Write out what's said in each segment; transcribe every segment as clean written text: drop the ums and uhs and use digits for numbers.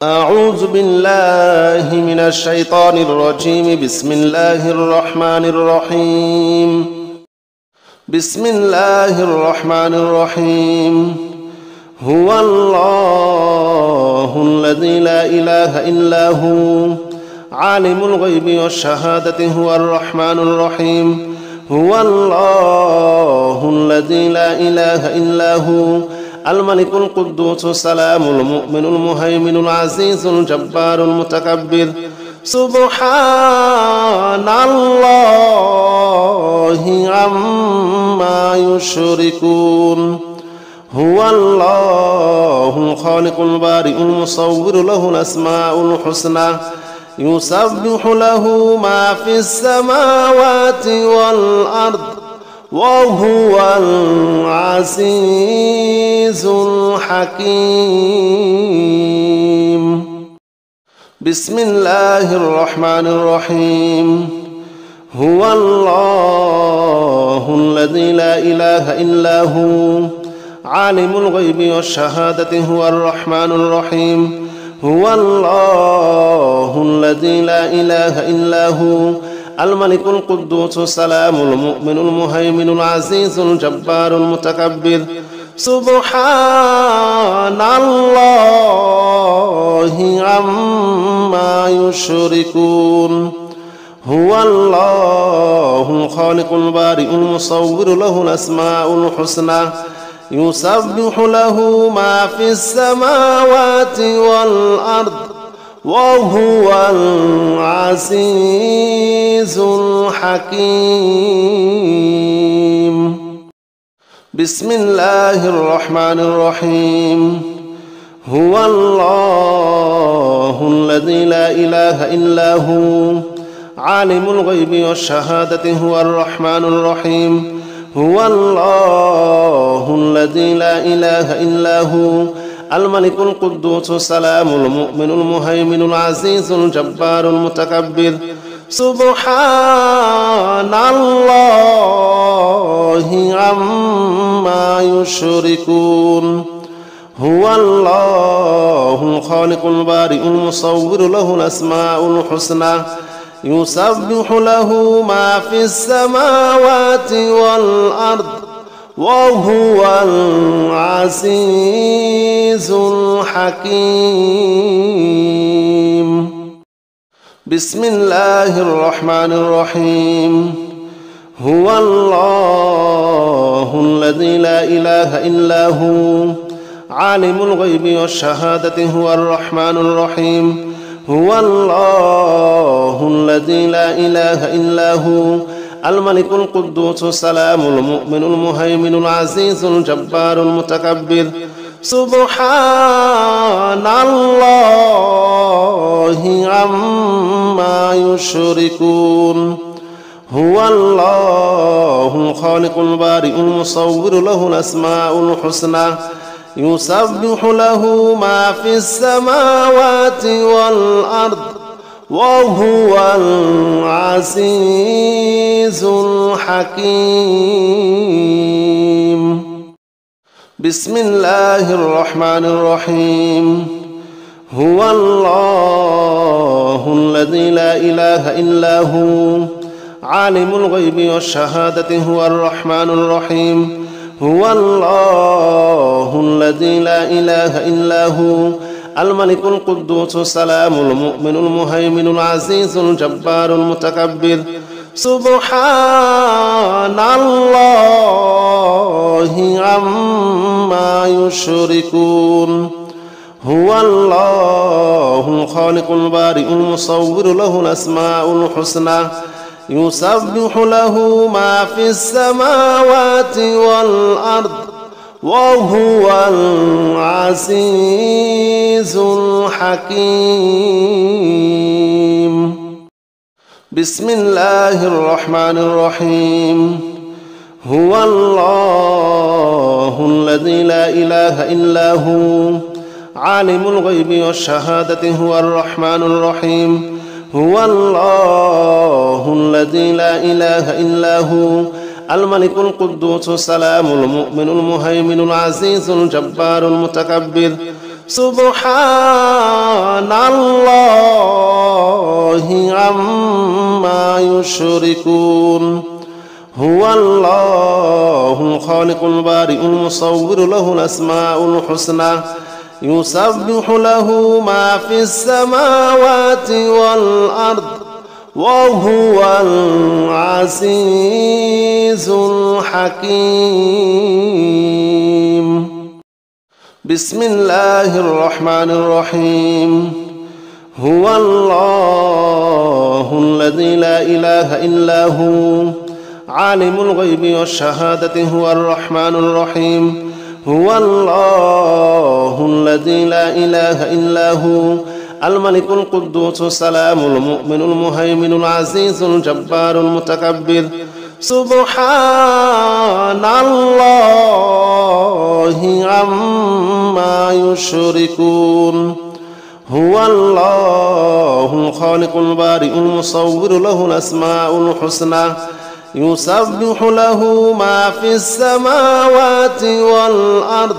أعوذ بالله من الشيطان الرجيم. بسم الله الرحمن الرحيم. بسم الله الرحمن الرحيم. هو الله الذي لا إله إلا هو عالم الغيب والشهادة هو الرحمن الرحيم. هو الله الذي لا إله إلا هو الملك القدوس السلام المؤمن المهيمن العزيز الجبار المتكبر. سبحان الله عما يشركون. هو الله الخالق البارئ المصور له الأسماء الحسنى يسبح له ما في السماوات والأرض وهو العزيز الحكيم. بسم الله الرحمن الرحيم. هو الله الذي لا إله إلا هو عالم الغيب والشهادة هو الرحمن الرحيم. هو الله الذي لا إله إلا هو الملك القدوس السلام المؤمن المهيمن العزيز الجبار المتكبر. سبحان الله عما يشركون. هو الله الخالق البارئ المصور له الأسماء الحسنى يسبح له ما في السماوات والأرض وهو العزيز الحكيم. بسم الله الرحمن الرحيم. هو الله الذي لا إله إلا هو عالم الغيب والشهادة هو الرحمن الرحيم. هو الله الذي لا إله إلا هو الملك القدوس السلام المؤمن المهيمن العزيز الجبار المتكبر. سبحان الله عما يشركون. هو الله الخالق البارئ المصور له الأسماء الحسنى يسبح له ما في السماوات والأرض وهو العزيز الحكيم. بسم الله الرحمن الرحيم. هو الله الذي لا إله إلا هو عالم الغيب والشهادة هو الرحمن الرحيم. هو الله الذي لا إله إلا هو الملك القدوس السلام المؤمن المهيمن العزيز الجبار المتكبر. سبحان الله عما يشركون. هو الله الخالق البارئ المصور له الأسماء الحسنى يسبح له ما في السماوات والأرض وهو العزيز الحكيم. بسم الله الرحمن الرحيم. هو الله الذي لا إله إلا هو عالم الغيب والشهادة هو الرحمن الرحيم. هو الله الذي لا إله إلا هو الملك القدوس السلام المؤمن المهيمن العزيز الجبار المتكبر. سبحان الله عما يشركون. هو الله الخالق البارئ المصور له الأسماء الحسنى يسبح له ما في السماوات والأرض وهو العزيز الحكيم. بسم الله الرحمن الرحيم. هو الله الذي لا إله إلا هو عالم الغيب والشهادة هو الرحمن الرحيم. هو الله الذي لا إله إلا هو الملك القدوس السلام المؤمن المهيمن العزيز الجبار المتكبر. سبحان الله عما يشركون هو الله الخالق البارئ المصور له الأسماء الحسنى يسبح له ما في السماوات والأرض وهو العزيز الحكيم بسم الله الرحمن الرحيم هو الله الذي لا إله إلا هو عالم الغيب والشهادة هو الرحمن الرحيم هو الله الذي لا إله إلا هو الملك القدوس السلام المؤمن المهيمن العزيز الجبار المتكبر سبحان الله عما يشركون هو الله الخالق البارئ المصور له الأسماء الحسنى يسبح له ما في السماوات والأرض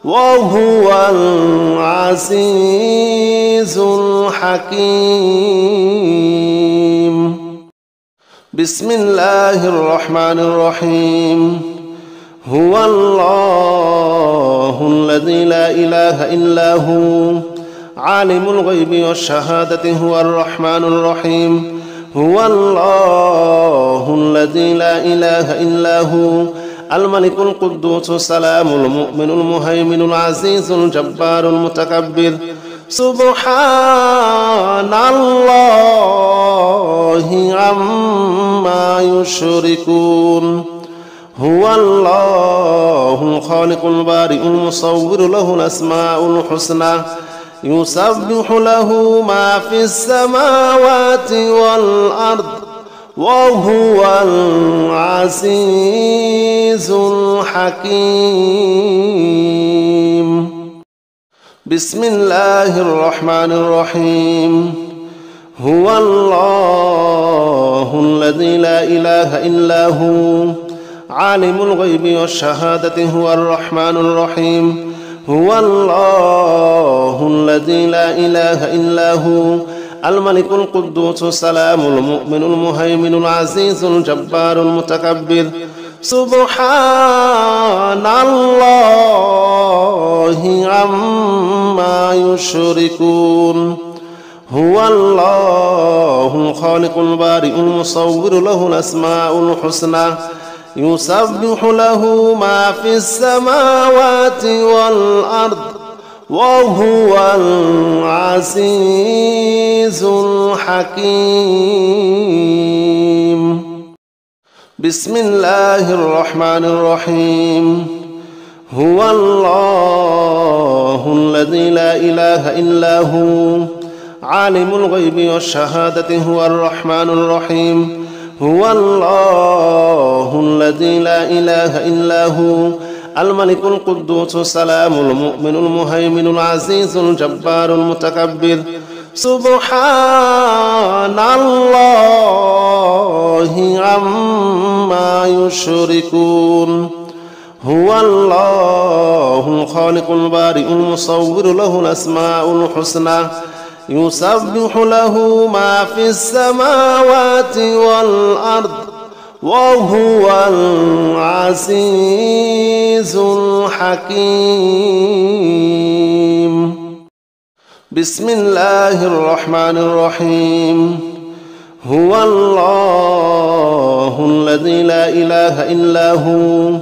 وهو العزيز الحكيم بسم الله الرحمن الرحيم هو الله الذي لا إله إلا هو عالم الغيب والشهادة هو الرحمن الرحيم هو الله الذي لا إله إلا هو الملك القدوس السلام المؤمن المهيمن العزيز الجبار المتكبر سبحان الله عما يشركون هو الله الخالق البارئ المصور له الأسماء الحسنى يسبح له ما في السماوات والأرض وهو العزيز الحكيم بسم الله الرحمن الرحيم هو الله الذي لا إله إلا هو عالم الغيب والشهادة هو الرحمن الرحيم هو الله الذي لا إله إلا هو الملك القدوس السلام المؤمن المهيمن العزيز الجبار المتكبر سبحان الله عما يشركون هو الله الخالق البارئ المصور له الأسماء الحسنى يسبح له ما في السماوات والأرض وهو العزيز الحكيم بسم الله الرحمن الرحيم هو الله الذي لا إله إلا هو عالم الغيب والشهادة هو الرحمن الرحيم هو الله الذي لا إله إلا هو الملك القدوس السلام المؤمن المهيمن العزيز الجبار المتكبر سبحان الله عما يشركون هو الله الخالق البارئ المصور له الأسماء الحسنى يسبح له ما في السماوات والأرض وهو العزيز الحكيم بسم الله الرحمن الرحيم هو الله الذي لا إله إلا هو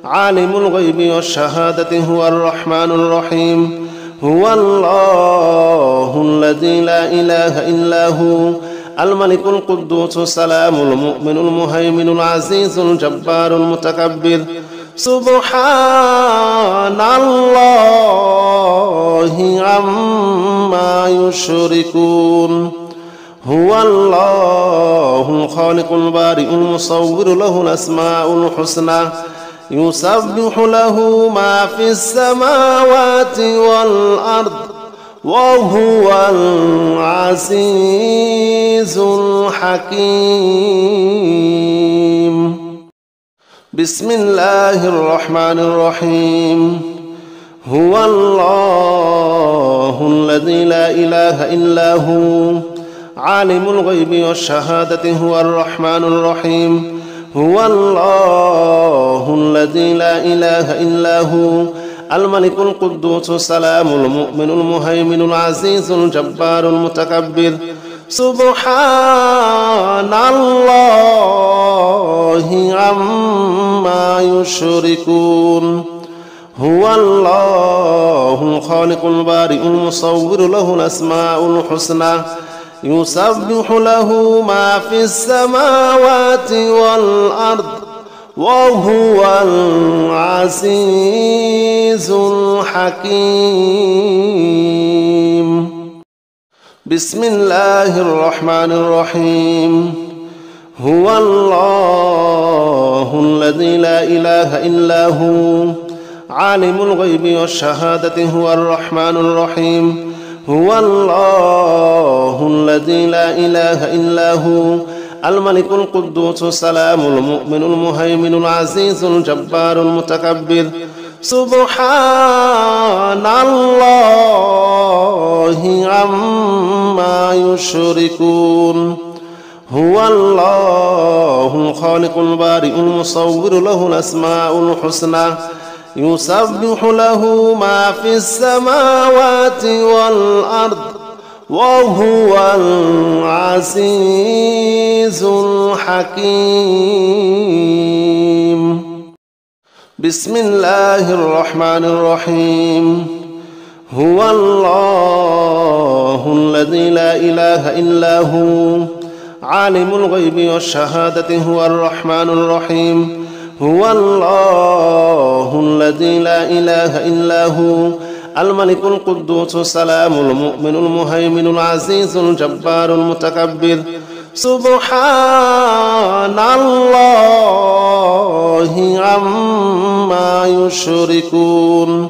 عالم الغيب والشهادة هو الرحمن الرحيم هو الله الذي لا إله إلا هو الملك القدوس السلام المؤمن المهيمن العزيز الجبار المتكبر سبحان الله عما يشركون هو الله الخالق البارئ المصور له الأسماء الحسنى يسبح له ما في السماوات والأرض وهو العزيز الحكيم بسم الله الرحمن الرحيم هو الله الذي لا إله إلا هو عالم الغيب والشهادة هو الرحمن الرحيم هو الله الذي لا إله إلا هو الملك القدوس السلام المؤمن المهيمن العزيز الجبار المتكبر سبحان الله عما يشركون هو الله الخالق البارئ المصور له الأسماء الحسنى يسبح له ما في السماوات والأرض وهو العزيز الحكيم بسم الله الرحمن الرحيم هو الله الذي لا إله إلا هو عالم الغيب والشهادة هو الرحمن الرحيم هو الله الذي لا إله إلا هو الملك القدوس السلام المؤمن المهيمن العزيز الجبار المتكبر سبحان الله عما يشركون هو الله الخالق البارئ المصور له الأسماء الحسنى يسبح له ما في السماوات والأرض وهو العزيز الحكيم بسم الله الرحمن الرحيم هو الله الذي لا إله إلا هو عالم الغيب والشهادة هو الرحمن الرحيم هو الله الذي لا إله إلا هو الملك القدوس السلام المؤمن المهيمن العزيز الجبار المتكبر سبحان الله عما يشركون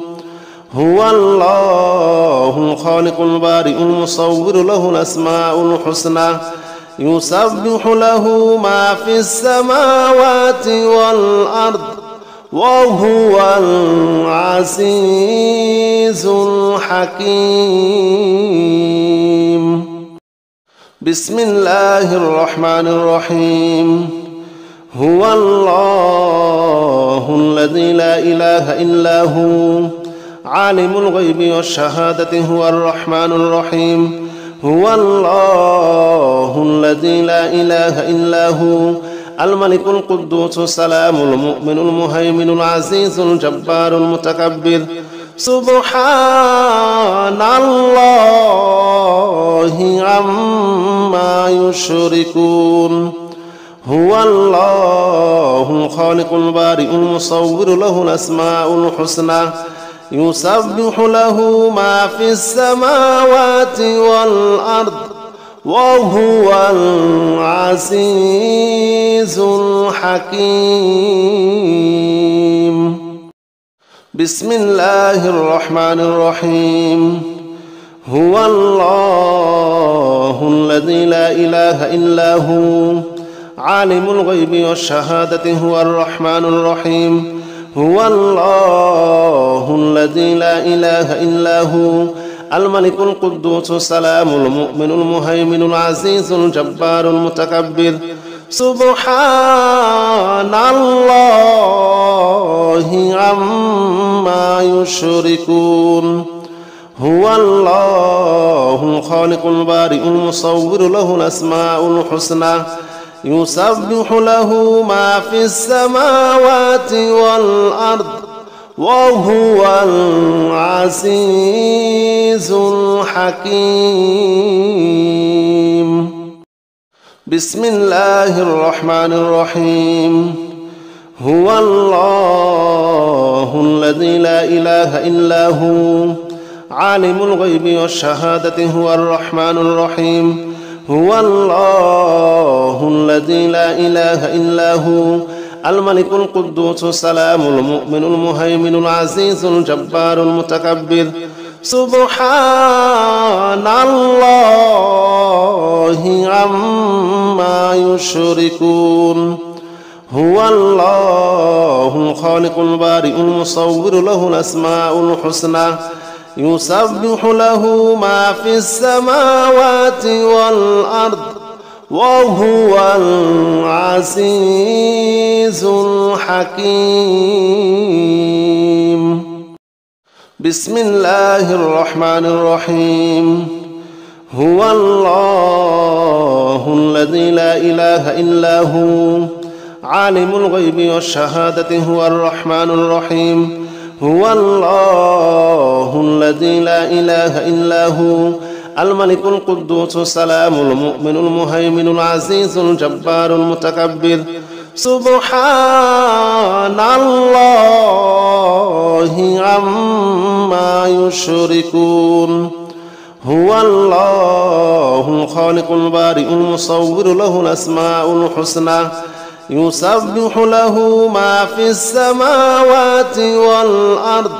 هو الله الخالق البارئ المصور له الأسماء الحسنى يسبح له ما في السماوات والأرض وهو العزيز الحكيم بسم الله الرحمن الرحيم هو الله الذي لا إله إلا هو عالم الغيب والشهادة هو الرحمن الرحيم هو الله الذي لا إله إلا هو الملك القدوس السلام المؤمن المهيمن العزيز الجبار المتكبر سبحان الله عما يشركون هو الله الخالق البارئ المصور له الأسماء الحسنى يسبح له ما في السماوات والأرض وهو العزيز الحكيم بسم الله الرحمن الرحيم هو الله الذي لا إله إلا هو عالم الغيب والشهادة هو الرحمن الرحيم هو الله الذي لا إله إلا هو الملك القدوس السلام المؤمن المهيمن العزيز الجبار المتكبر سبحان الله عما يشركون هو الله الخالق البارئ المصور له الأسماء الحسنى يسبح له ما في السماوات والأرض وهو العزيز الحكيم بسم الله الرحمن الرحيم هو الله الذي لا إله إلا هو عالم الغيب والشهادة هو الرحمن الرحيم هو الله الذي لا إله إلا هو الملك القدوس السلام المؤمن المهيمن العزيز الجبار المتكبر سبحان الله عما يشركون هو الله الخالق البارئ المصور له الأسماء الحسنى يسبح له ما في السماوات والأرض وهو العزيز الحكيم. بسم الله الرحمن الرحيم. هو الله الذي لا إله إلا هو عالم الغيب والشهادة هو الرحمن الرحيم. هو الله الذي لا إله إلا هو الملك القدوس السلام المؤمن المهيمن العزيز الجبار المتكبر. سبحان الله عما يشركون. هو الله الخالق البارئ المصور له الأسماء الحسنى يسبح له ما في السماوات والأرض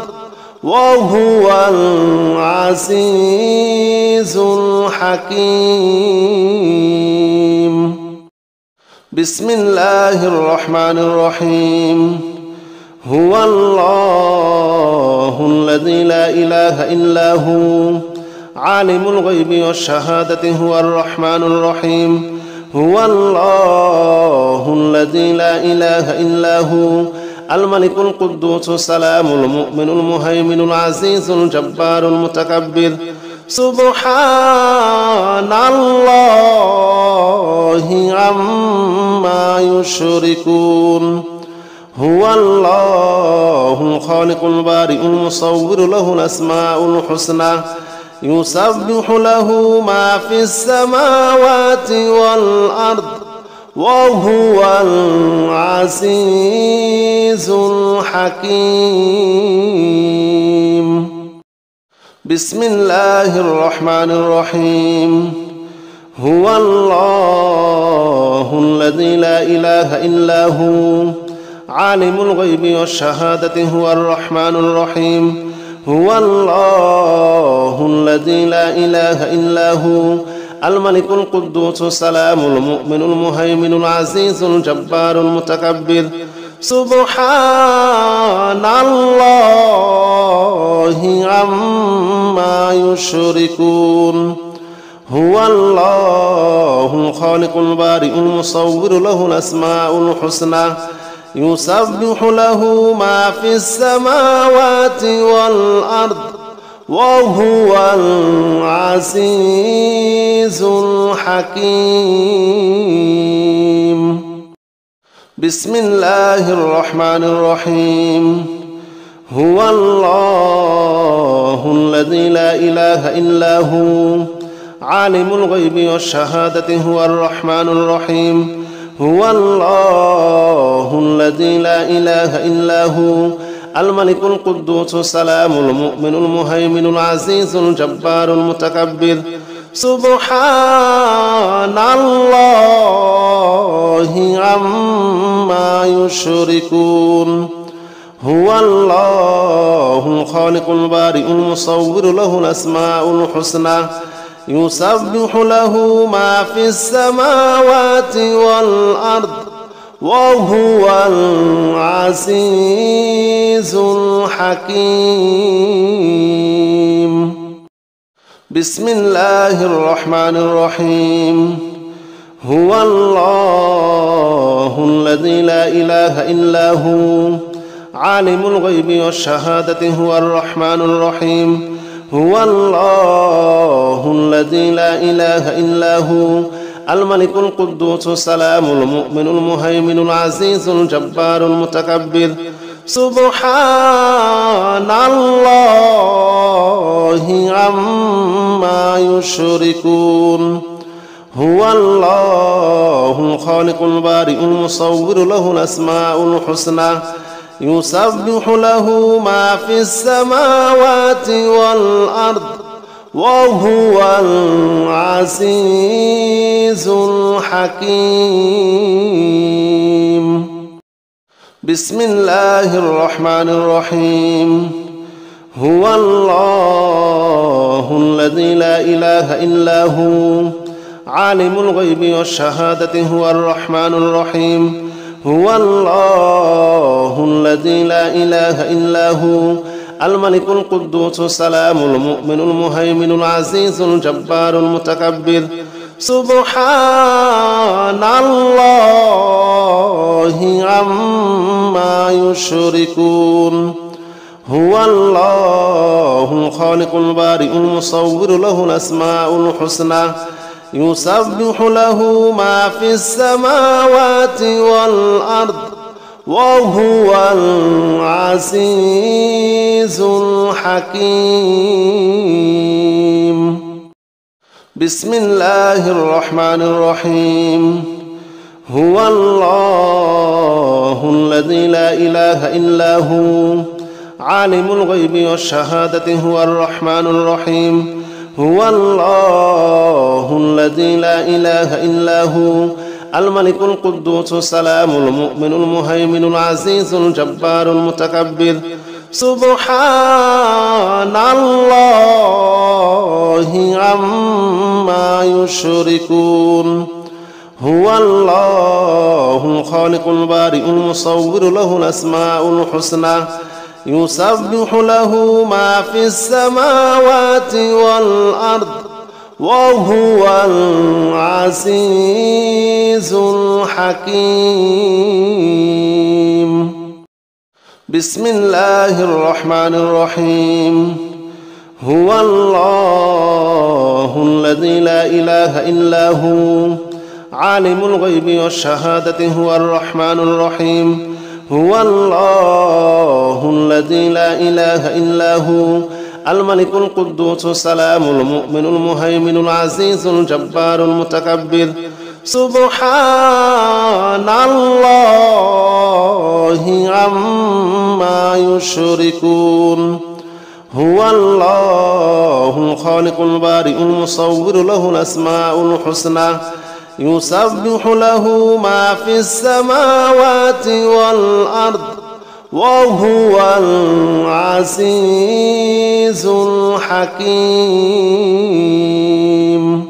وهو العزيز الحكيم. بسم الله الرحمن الرحيم. هو الله الذي لا إله إلا هو عالم الغيب والشهادة هو الرحمن الرحيم. هو الله الذي لا إله إلا هو الملك القدوس السلام المؤمن المهيمن العزيز الجبار المتكبر. سبحان الله عما يشركون. هو الله الخالق البارئ المصور له الأسماء الحسنى يسبح له ما في السماوات والأرض وهو العزيز الحكيم. بسم الله الرحمن الرحيم. هو الله الذي لا إله إلا هو عالم الغيب والشهادة هو الرحمن الرحيم. هو الله الذي لا إله إلا هو الملك القدوس السلام المؤمن المهيمن العزيز الجبار المتكبر. سبحان الله عما يشركون. هو الله الخالق البارئ المصور له الأسماء الحسنى يسبح له ما في السماوات والأرض وهو العزيز الحكيم. بسم الله الرحمن الرحيم. هو الله الذي لا إله إلا هو عالم الغيب والشهادة هو الرحمن الرحيم. هو الله الذي لا إله إلا هو الملك القدوس السلام المؤمن المهيمن العزيز الجبار المتكبر. سبحان الله عما يشركون. هو الله الخالق البارئ المصور له الأسماء الحسنى يسبح له ما في السماوات والأرض وهو العزيز الحكيم. بسم الله الرحمن الرحيم. هو الله الذي لا إله إلا هو عالم الغيب والشهادة هو الرحمن الرحيم. هو الله الذي لا إله إلا هو الملك القدوس السلام المؤمن المهيمن العزيز الجبار المتكبر. سبحان الله عما يشركون. هو الله الخالق البارئ المصور له الأسماء الحسنى يسبح له ما في السماوات والأرض وهو العزيز الحكيم. بسم الله الرحمن الرحيم. هو الله الذي لا إله إلا هو عالم الغيب والشهادة هو الرحمن الرحيم. هو الله الذي لا إله إلا هو الملك القدوس السلام المؤمن المهيمن العزيز الجبار المتكبر سبحان الله عما يشركون هو الله الخالق البارئ المصور له الأسماء الحسنى يسبح له ما في السماوات والأرض وهو العزيز الحكيم بسم الله الرحمن الرحيم هو الله الذي لا إله إلا هو عالم الغيب والشهادة هو الرحمن الرحيم هو الله الذي لا إله إلا هو الملك القدوس السلام المؤمن المهيمن العزيز الجبار المتكبر سبحان الله عما يشركون هو الله الخالق البارئ المصور له الأسماء الحسنى يسبح له ما في السماوات والأرض وهو العزيز الحكيم بسم الله الرحمن الرحيم هو الله الذي لا إله إلا هو عالم الغيب والشهادة هو الرحمن الرحيم هو الله الذي لا إله إلا هو الملك القدوس السلام المؤمن المهيمن العزيز الجبار المتكبر سبحان الله عما يشركون هو الله الخالق البارئ المصور له الأسماء الحسنى يسبح له ما في السماوات والأرض وهو العزيز الحكيم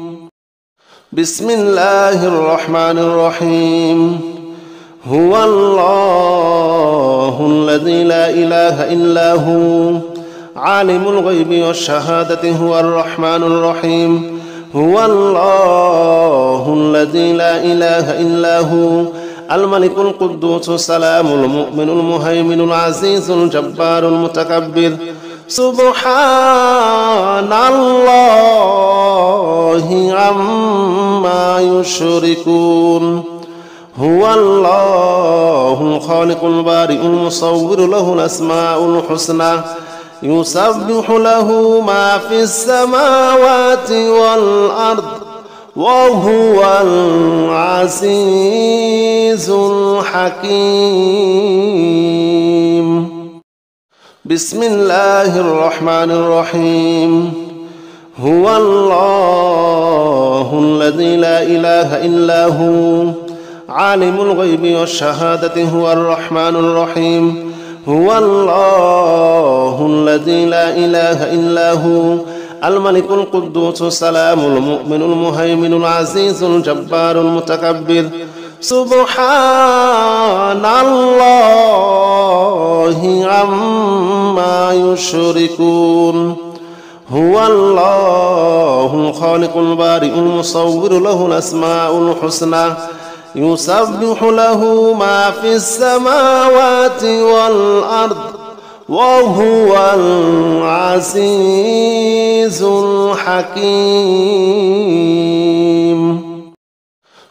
بسم الله الرحمن الرحيم هو الله الذي لا إله إلا هو عالم الغيب والشهادة هو الرحمن الرحيم هو الله الذي لا إله إلا هو الملك القدوس السلام المؤمن المهيمن العزيز الجبار المتكبر سبحان الله عما يشركون هو الله الخالق البارئ المصور له الأسماء الحسنى يسبح له ما في السماوات والأرض وهو العزيز الحكيم بسم الله الرحمن الرحيم هو الله الذي لا إله إلا هو عالم الغيب والشهادة هو الرحمن الرحيم هو الله الذي لا إله إلا هو الملك القدوس السلام المؤمن المهيمن العزيز الجبار المتكبر سبحان الله عما يشركون هو الله الخالق البارئ المصور له الأسماء الحسنى يسبح له ما في السماوات والأرض وهو العزيز الحكيم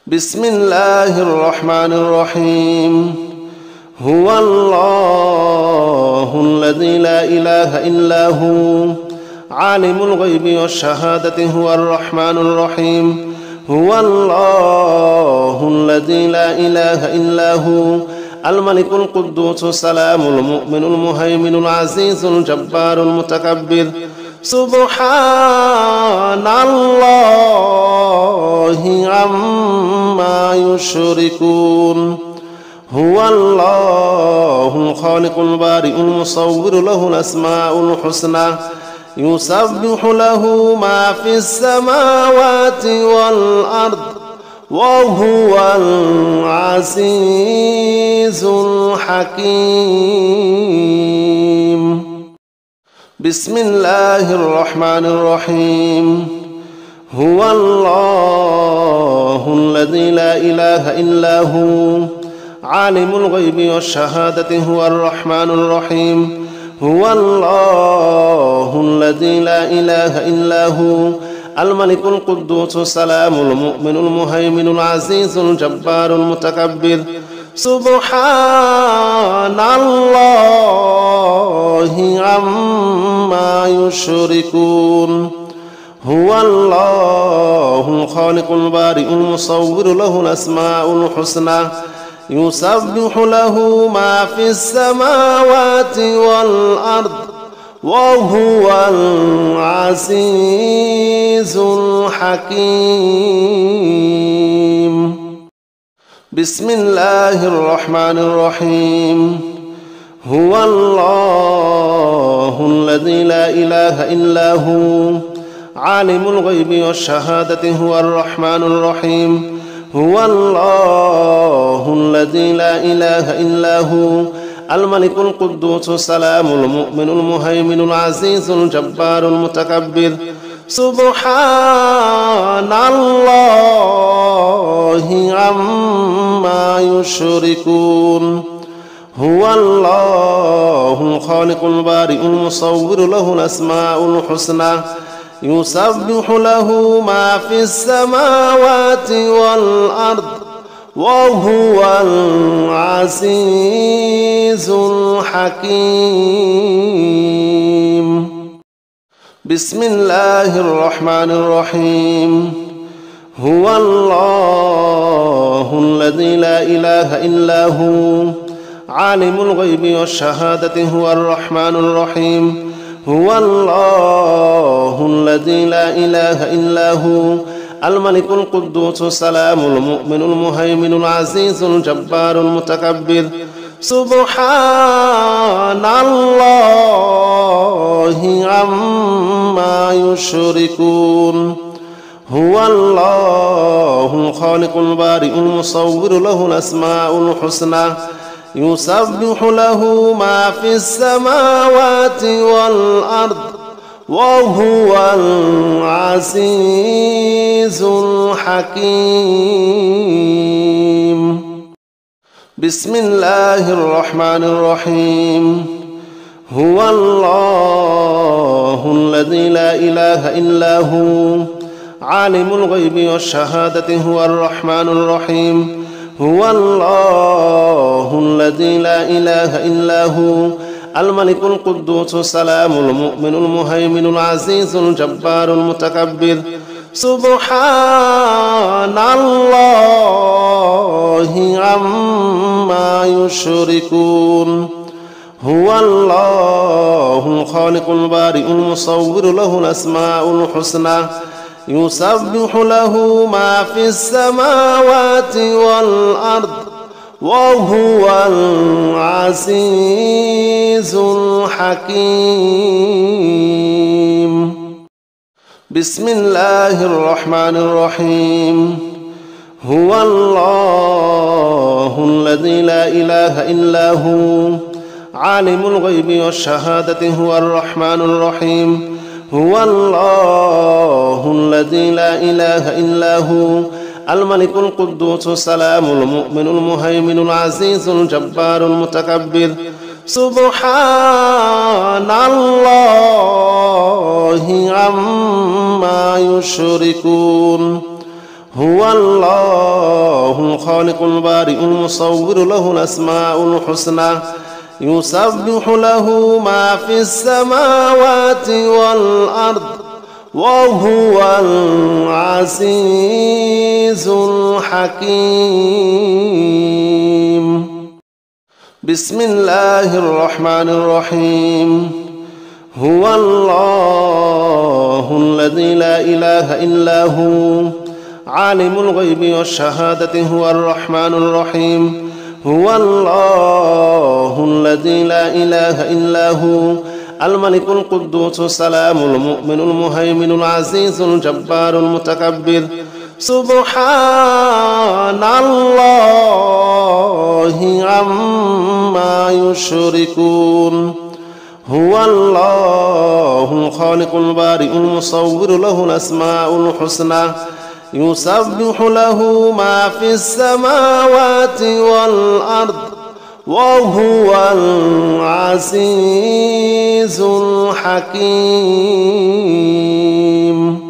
بسم الله الرحمن الرحيم هو الله الذي لا إله إلا هو عالم الغيب والشهادة هو الرحمن الرحيم هو الله الذي لا إله إلا هو الملك القدوس السلام المؤمن المهيمن العزيز الجبار المتكبر سبحان الله عما يشركون هو الله الخالق البارئ المصور له الأسماء الحسنى يسبح له ما في السماوات والأرض وهو العزيز الحكيم. بسم الله الرحمن الرحيم. هو الله الذي لا إله إلا هو عالم الغيب والشهادة هو الرحمن الرحيم. هو الله الذي لا إله إلا هو الملك القدوس السلام المؤمن المهيمن العزيز الجبار المتكبر. سبحان الله عما يشركون. هو الله الخالق البارئ المصور له الأسماء الحسنى يسبح له ما في السماوات والأرض وهو العزيز الحكيم. بسم الله الرحمن الرحيم. هو الله الذي لا إله إلا هو عالم الغيب والشهادة هو الرحمن الرحيم. هو الله الذي لا إله إلا هو الملك القدوس السلام المؤمن المهيمن العزيز الجبار المتكبر. سبحان الله عما يشركون. هو الله الخالق البارئ المصور له الأسماء الحسنى يسبح له ما في السماوات والأرض وهو العزيز الحكيم. بسم الله الرحمن الرحيم. هو الله الذي لا إله إلا هو عالم الغيب والشهادة هو الرحمن الرحيم. هو الله الذي لا إله إلا هو الملك القدوس السلام المؤمن المهيمن العزيز الجبار المتكبر. سبحان الله عما يشركون. هو الله الخالق البارئ المصور له الأسماء الحسنى يسبح له ما في السماوات والأرض وهو العزيز الحكيم. بسم الله الرحمن الرحيم. هو الله الذي لا إله إلا هو عالم الغيب والشهادة هو الرحمن الرحيم. هو الله الذي لا إله إلا هو الملك القدوس السلام المؤمن المهيمن العزيز الجبار المتكبر. سبحان الله عما يشركون. هو الله الخالق البارئ المصور له الأسماء الحسنى يسبح له ما في السماوات والأرض وهو العزيز الحكيم. بسم الله الرحمن الرحيم. هو الله الذي لا إله إلا هو عالم الغيب والشهادة هو الرحمن الرحيم. هو الله الذي لا إله إلا هو الملك القدوس السلام المؤمن المهيمن العزيز الجبار المتكبر. سبحان الله عما يشركون. هو الله الخالق البارئ المصور له الأسماء الحسنى يسبح له ما في السماوات والأرض وهو العزيز الحكيم. بسم الله الرحمن الرحيم. هو الله الذي لا إله إلا هو عالم الغيب والشهادة هو الرحمن الرحيم. هو الله الذي لا إله إلا هو الملك القدوس السلام المؤمن المهيمن العزيز الجبار المتكبر. سبحان الله عما يشركون هو الله الخالق البارئ المصور له الأسماء الحسنى يسبح له ما في السماوات والأرض وهو العزيز الحكيم